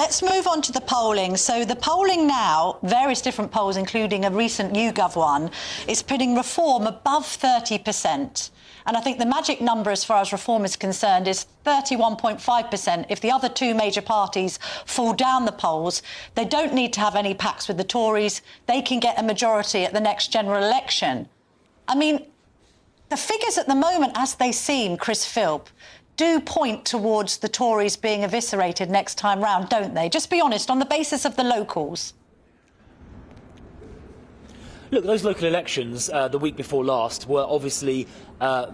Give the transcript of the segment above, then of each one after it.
let's move on to the polling. So the polling now, various different polls, including a recent YouGov one, is putting Reform above 30%. And I think the magic number as far as Reform is concerned is 31.5%. If the other two major parties fall down the polls, they don't need to have any pacts with the Tories. They can get a majority at the next general election. I mean, the figures at the moment, as they seem, Chris Philp, do point towards the Tories being eviscerated next time round, don't they? Just be honest, on the basis of the locals. Look, those local elections the week before last were obviously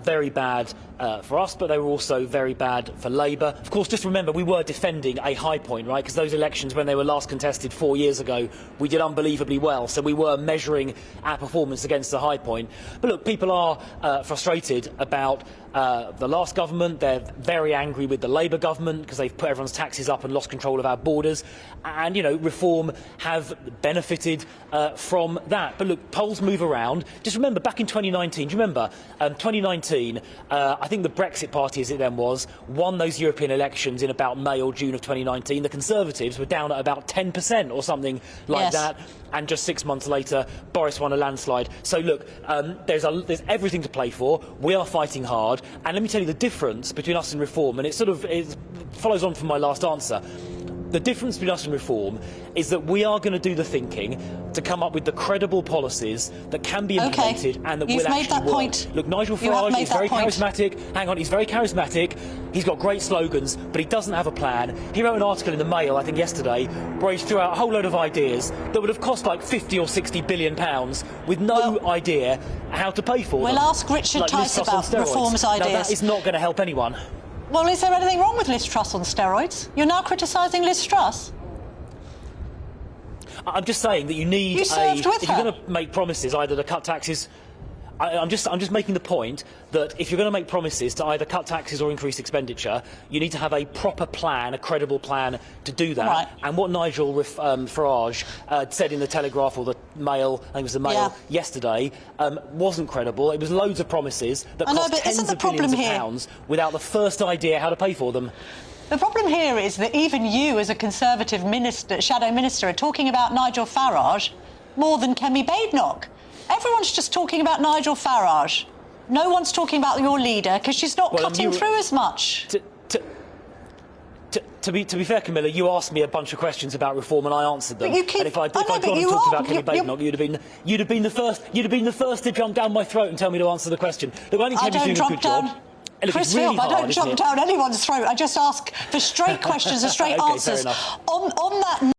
very bad for us, but they were also very bad for Labour. Of course, just remember, we were defending a high point, right? Because those elections, when they were last contested 4 years ago, we did unbelievably well. So we were measuring our performance against the high point. But look, people are frustrated about the last government. They're very angry with the Labour government because they've put everyone's taxes up and lost control of our borders. And, you know, Reform have benefited from that. But look, polls move around. Just remember, back in 2019, do you remember? 2019, I think the Brexit Party, as it then was, won those European elections in about May or June of 2019. The Conservatives were down at about 10% or something like that. And just 6 months later, Boris won a landslide. So look, there's everything to play for. We are fighting hard. And let me tell you the difference between us and Reform, and it follows on from my last answer. The difference between us and Reform is that we are going to do the thinking to come up with the credible policies that can be implemented and that will actually work. Point. Look, Nigel Farage is very charismatic. Hang on, he's very charismatic. He's got great slogans, but he doesn't have a plan. He wrote an article in the Mail, I think yesterday, where he threw out a whole load of ideas that would have cost like 50 or 60 billion pounds with no idea how to pay for them. We'll ask Richard Tice about Reform's ideas. Now, that is not going to help anyone. Well, is there anything wrong with Liz Truss on steroids? You're now criticising Liz Truss? I'm just saying that you need if you're going to make promises either to cut taxes. I'm just making the point that if you're going to make promises to either cut taxes or increase expenditure, you need to have a proper plan, a credible plan to do that. Right. And what Nigel Farage said in the Telegraph or the Mail, I think it was the Mail yesterday, wasn't credible. It was loads of promises that cost tens of billions of pounds without the first idea how to pay for them. The problem here is that even you, as a Conservative minister, shadow minister, are talking about Nigel Farage more than Kemi Badenoch. Everyone's just talking about Nigel Farage. No one's talking about your leader because she's not cutting through as much. To be fair, Camilla, you asked me a bunch of questions about Reform and I answered them. And if I'd gone and talked about Kemi Badenoch, you'd have been the first to jump down my throat and tell me to answer the question. Look, I think Kemi's doing a good job. Look, Chris really Philp, I don't jump down anyone's throat. I just ask for straight questions and straight answers. Fair enough. On that